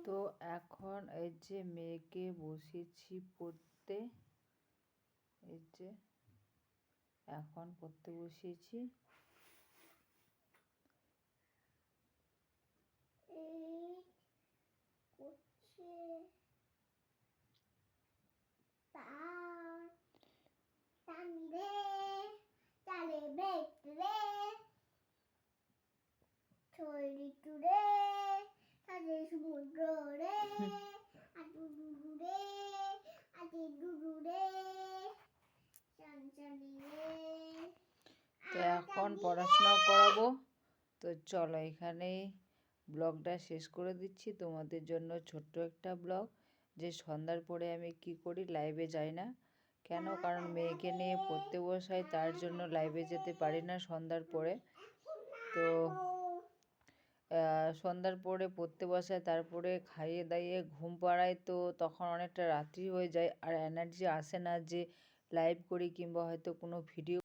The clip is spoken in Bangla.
তো এখন এই যে মেয়েকে বসিয়েছি পড়তে, এই যে এখন পড়তে বসিয়েছি। তো এখন পড়াশোনা করাবো। তো চলো এখানেই ব্লগটা শেষ করে দিচ্ছি। তোমাদের জন্য ছোট্ট একটা ব্লগ, যে সন্ধ্যার পরে আমি কি করি, লাইভে যাই না কেন, কারণ মেয়েকে নিয়ে পড়তে বসাই, তার জন্য লাইভে যেতে পারি না সন্ধ্যার পরে। তো সন্ধ্যার পরে পড়তে বসায়, তারপরে খাইয়ে দাইয়ে ঘুম পাড়ায়, তো তখন অনেকটা রাত্রি হয়ে যায়, আর এনার্জি আসে না যে লাইভ করি কিংবা হয়তো কোনো ভিডিও